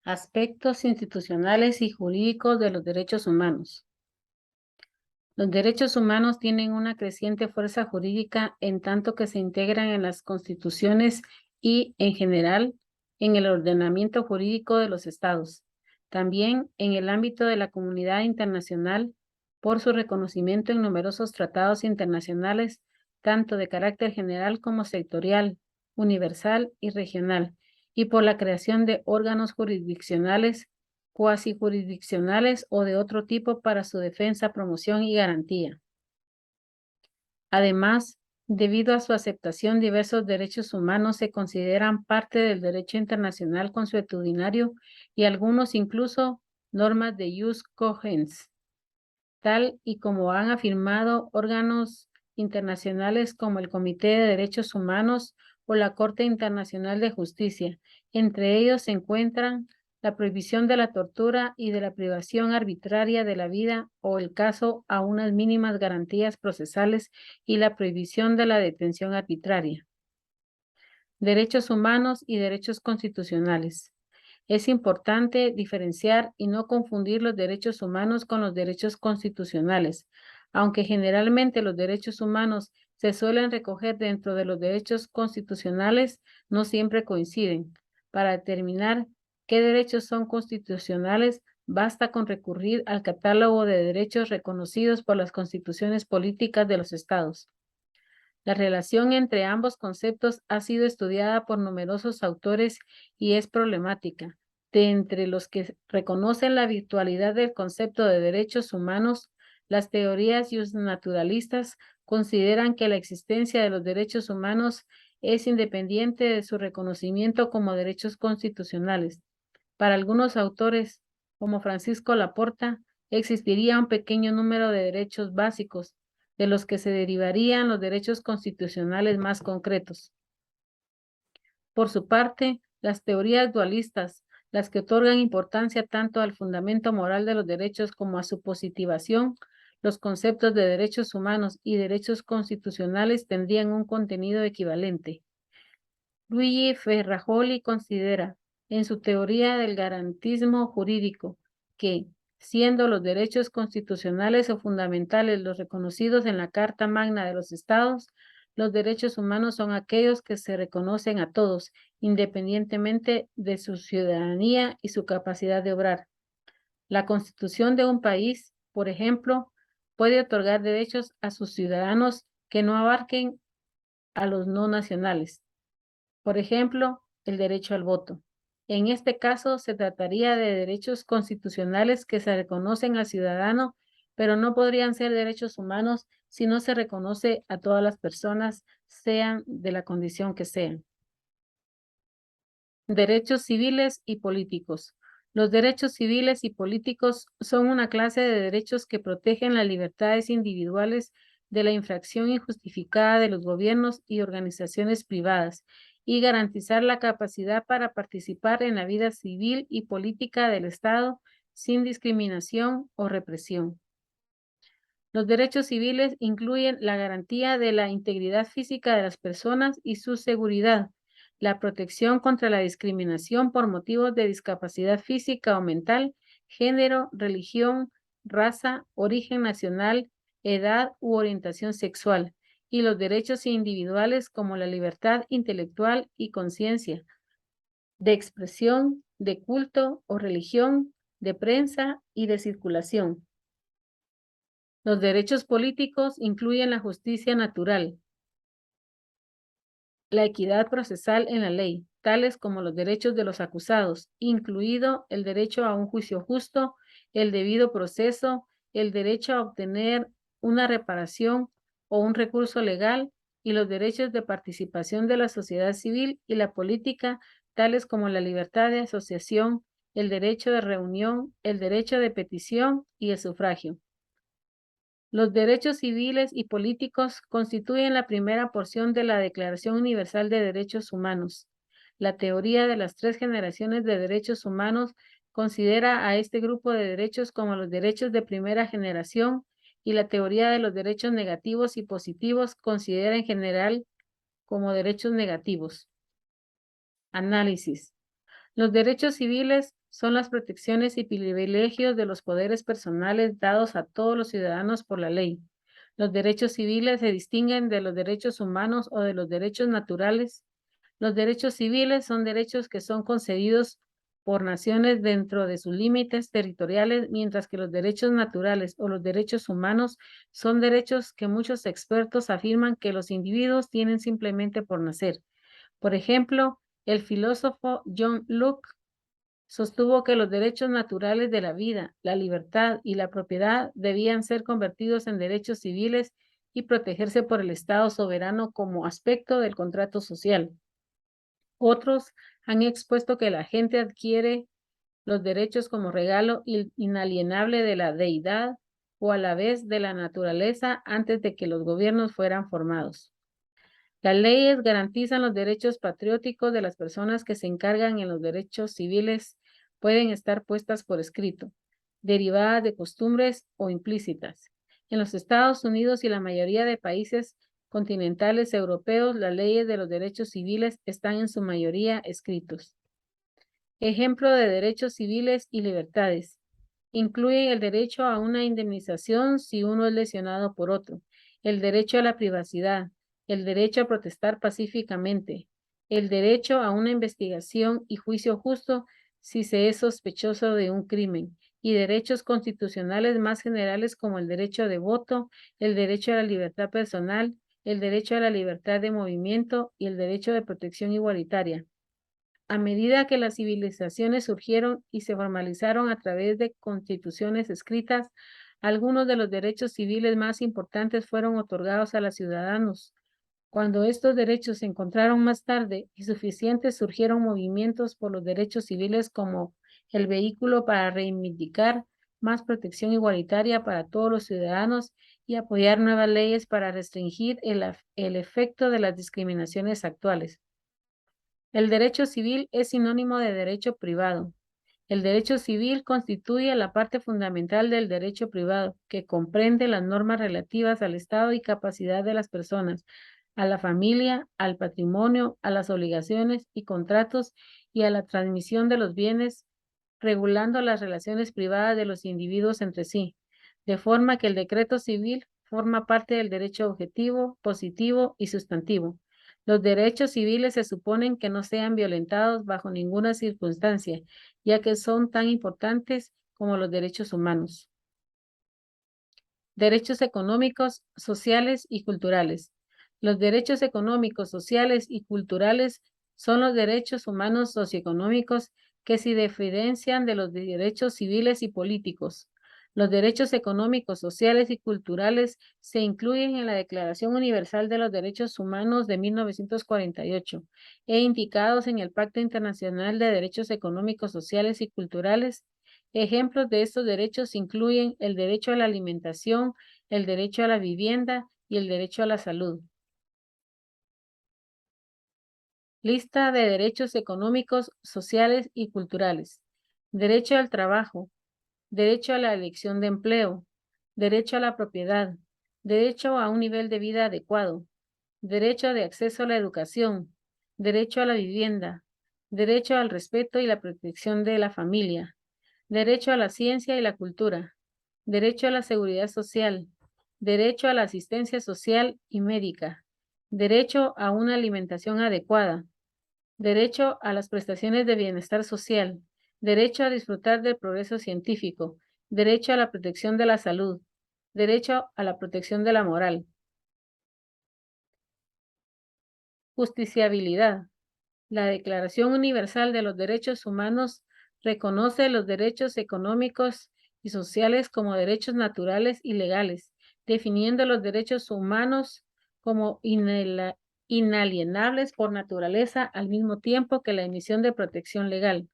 Aspectos institucionales y jurídicos de los derechos humanos. Los derechos humanos tienen una creciente fuerza jurídica en tanto que se integran en las constituciones y, en general, en el ordenamiento jurídico de los estados. También en el ámbito de la comunidad internacional por su reconocimiento en numerosos tratados internacionales, tanto de carácter general como sectorial, universal y regional, y por la creación de órganos jurisdiccionales, cuasi jurisdiccionales o de otro tipo para su defensa, promoción y garantía. Además, debido a su aceptación, diversos derechos humanos se consideran parte del derecho internacional consuetudinario y algunos incluso normas de jus cogens, tal y como han afirmado órganos internacionales como el Comité de Derechos Humanos o la Corte Internacional de Justicia. Entre ellos se encuentran la prohibición de la tortura y de la privación arbitraria de la vida o el caso a unas mínimas garantías procesales y la prohibición de la detención arbitraria. Derechos humanos y derechos constitucionales. Es importante diferenciar y no confundir los derechos humanos con los derechos constitucionales. Aunque generalmente los derechos humanos se suelen recoger dentro de los derechos constitucionales, no siempre coinciden. Para determinar qué derechos son constitucionales, basta con recurrir al catálogo de derechos reconocidos por las constituciones políticas de los estados. La relación entre ambos conceptos ha sido estudiada por numerosos autores y es problemática. De entre los que reconocen la virtualidad del concepto de derechos humanos, las teorías justnaturalistas consideran que la existencia de los derechos humanos es independiente de su reconocimiento como derechos constitucionales. Para algunos autores, como Francisco Laporta, existiría un pequeño número de derechos básicos, de los que se derivarían los derechos constitucionales más concretos. Por su parte, las teorías dualistas, las que otorgan importancia tanto al fundamento moral de los derechos como a su positivación, los conceptos de derechos humanos y derechos constitucionales tendrían un contenido equivalente. Luigi Ferrajoli considera, en su teoría del garantismo jurídico, que, siendo los derechos constitucionales o fundamentales los reconocidos en la Carta Magna de los Estados, los derechos humanos son aquellos que se reconocen a todos, independientemente de su ciudadanía y su capacidad de obrar. La Constitución de un país, por ejemplo, puede otorgar derechos a sus ciudadanos que no abarquen a los no nacionales. Por ejemplo, el derecho al voto. En este caso, se trataría de derechos constitucionales que se reconocen al ciudadano, pero no podrían ser derechos humanos si no se reconoce a todas las personas, sean de la condición que sean. Derechos civiles y políticos. Los derechos civiles y políticos son una clase de derechos que protegen las libertades individuales de la infracción injustificada de los gobiernos y organizaciones privadas y garantizar la capacidad para participar en la vida civil y política del Estado sin discriminación o represión. Los derechos civiles incluyen la garantía de la integridad física de las personas y su seguridad, la protección contra la discriminación por motivos de discapacidad física o mental, género, religión, raza, origen nacional, edad u orientación sexual, y los derechos individuales como la libertad intelectual y conciencia, de expresión, de culto o religión, de prensa y de circulación. Los derechos políticos incluyen la justicia natural, la equidad procesal en la ley, tales como los derechos de los acusados, incluido el derecho a un juicio justo, el debido proceso, el derecho a obtener una reparación o un recurso legal, y los derechos de participación de la sociedad civil y la política, tales como la libertad de asociación, el derecho de reunión, el derecho de petición y el sufragio. Los derechos civiles y políticos constituyen la primera porción de la Declaración Universal de Derechos Humanos. La teoría de las tres generaciones de derechos humanos considera a este grupo de derechos como los derechos de primera generación y la teoría de los derechos negativos y positivos considera en general como derechos negativos. Análisis. Los derechos civiles son las protecciones y privilegios de los poderes personales dados a todos los ciudadanos por la ley. Los derechos civiles se distinguen de los derechos humanos o de los derechos naturales. Los derechos civiles son derechos que son concedidos por naciones dentro de sus límites territoriales, mientras que los derechos naturales o los derechos humanos son derechos que muchos expertos afirman que los individuos tienen simplemente por nacer. Por ejemplo, el filósofo John Locke sostuvo que los derechos naturales de la vida, la libertad y la propiedad debían ser convertidos en derechos civiles y protegerse por el Estado soberano como aspecto del contrato social. Otros han expuesto que la gente adquiere los derechos como regalo inalienable de la deidad o a la vez de la naturaleza antes de que los gobiernos fueran formados. Las leyes garantizan los derechos patrióticos de las personas que se encargan en los derechos civiles pueden estar puestas por escrito, derivadas de costumbres o implícitas. En los Estados Unidos y la mayoría de países continentales europeos, las leyes de los derechos civiles están en su mayoría escritos. Ejemplo de derechos civiles y libertades. Incluye el derecho a una indemnización si uno es lesionado por otro, el derecho a la privacidad, el derecho a protestar pacíficamente, el derecho a una investigación y juicio justo si se es sospechoso de un crimen, y derechos constitucionales más generales como el derecho de voto, el derecho a la libertad personal, el derecho a la libertad de movimiento y el derecho de protección igualitaria. A medida que las civilizaciones surgieron y se formalizaron a través de constituciones escritas, algunos de los derechos civiles más importantes fueron otorgados a los ciudadanos. Cuando estos derechos se encontraron más tarde y suficientes, surgieron movimientos por los derechos civiles como el vehículo para reivindicar más protección igualitaria para todos los ciudadanos y apoyar nuevas leyes para restringir el efecto de las discriminaciones actuales. El derecho civil es sinónimo de derecho privado. El derecho civil constituye la parte fundamental del derecho privado, que comprende las normas relativas al estado y capacidad de las personas, a la familia, al patrimonio, a las obligaciones y contratos y a la transmisión de los bienes, regulando las relaciones privadas de los individuos entre sí, de forma que el decreto civil forma parte del derecho objetivo, positivo y sustantivo. Los derechos civiles se suponen que no sean violentados bajo ninguna circunstancia, ya que son tan importantes como los derechos humanos. Derechos económicos, sociales y culturales. Los derechos económicos, sociales y culturales son los derechos humanos socioeconómicos que se diferencian de los derechos civiles y políticos. Los derechos económicos, sociales y culturales se incluyen en la Declaración Universal de los Derechos Humanos de 1948 e indicados en el Pacto Internacional de Derechos Económicos, Sociales y Culturales. Ejemplos de estos derechos incluyen el derecho a la alimentación, el derecho a la vivienda y el derecho a la salud. Lista de derechos económicos, sociales y culturales. Derecho al trabajo, derecho a la elección de empleo, derecho a la propiedad, derecho a un nivel de vida adecuado, derecho de acceso a la educación, derecho a la vivienda, derecho al respeto y la protección de la familia, derecho a la ciencia y la cultura, derecho a la seguridad social, derecho a la asistencia social y médica, derecho a una alimentación adecuada, derecho a las prestaciones de bienestar social, derecho a disfrutar del progreso científico, derecho a la protección de la salud, derecho a la protección de la moral. Justiciabilidad. La Declaración Universal de los Derechos Humanos reconoce los derechos económicos y sociales como derechos naturales y legales, definiendo los derechos humanos como inalienables por naturaleza al mismo tiempo que la emisión de protección legal.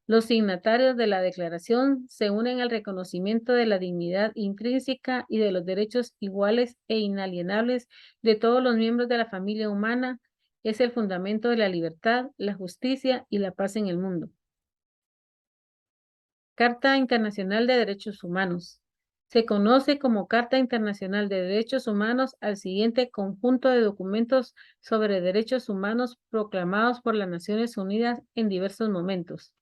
Los signatarios de la declaración se unen al reconocimiento de la dignidad intrínseca y de los derechos iguales e inalienables de todos los miembros de la familia humana. Es el fundamento de la libertad, la justicia y la paz en el mundo. Carta Internacional de Derechos Humanos. Se conoce como Carta Internacional de Derechos Humanos al siguiente conjunto de documentos sobre derechos humanos proclamados por las Naciones Unidas en diversos momentos.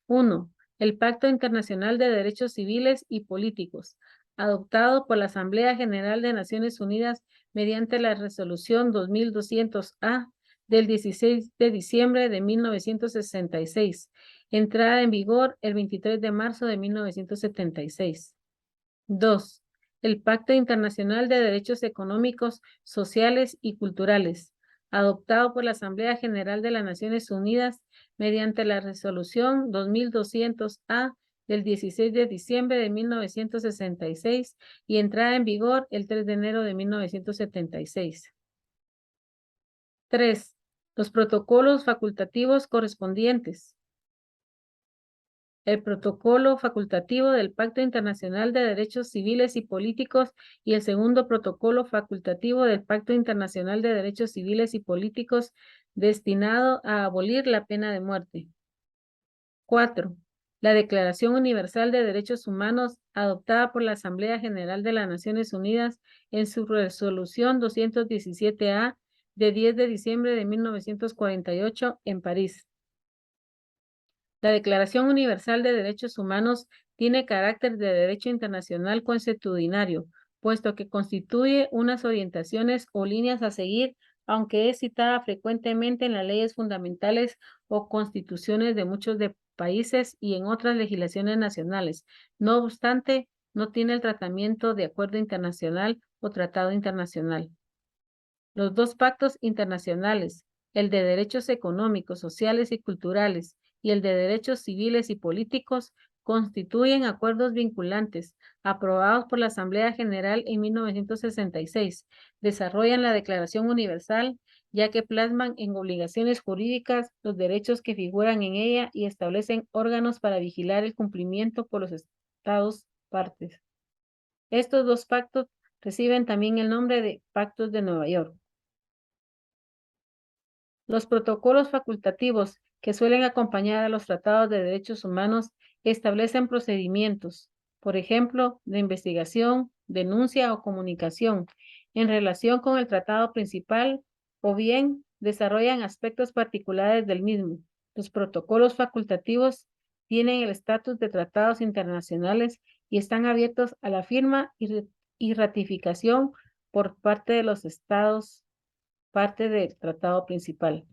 1. El Pacto Internacional de Derechos Civiles y Políticos, adoptado por la Asamblea General de Naciones Unidas mediante la Resolución 2200-A del 16 de diciembre de 1966, entrada en vigor el 23 de marzo de 1976. 2. El Pacto Internacional de Derechos Económicos, Sociales y Culturales, adoptado por la Asamblea General de las Naciones Unidas mediante la Resolución 2200-A del 16 de diciembre de 1966 y entrada en vigor el 3 de enero de 1976. 3. Los protocolos facultativos correspondientes. El protocolo facultativo del Pacto Internacional de Derechos Civiles y Políticos y el segundo protocolo facultativo del Pacto Internacional de Derechos Civiles y Políticos destinado a abolir la pena de muerte. 4. La Declaración Universal de Derechos Humanos adoptada por la Asamblea General de las Naciones Unidas en su resolución 217-A de 10 de diciembre de 1948 en París. La Declaración Universal de Derechos Humanos tiene carácter de derecho internacional consuetudinario, puesto que constituye unas orientaciones o líneas a seguir, aunque es citada frecuentemente en las leyes fundamentales o constituciones de muchos países y en otras legislaciones nacionales. No obstante, no tiene el tratamiento de acuerdo internacional o tratado internacional. Los dos pactos internacionales, el de derechos económicos, sociales y culturales y el de derechos civiles y políticos, constituyen acuerdos vinculantes aprobados por la Asamblea General en 1966. Desarrollan la Declaración Universal, ya que plasman en obligaciones jurídicas los derechos que figuran en ella y establecen órganos para vigilar el cumplimiento por los Estados partes. Estos dos pactos reciben también el nombre de Pactos de Nueva York. Los protocolos facultativos que suelen acompañar a los tratados de derechos humanos establecen procedimientos, por ejemplo, de investigación, denuncia o comunicación en relación con el tratado principal o bien desarrollan aspectos particulares del mismo. Los protocolos facultativos tienen el estatus de tratados internacionales y están abiertos a la firma y ratificación por parte de los estados parte del tratado principal.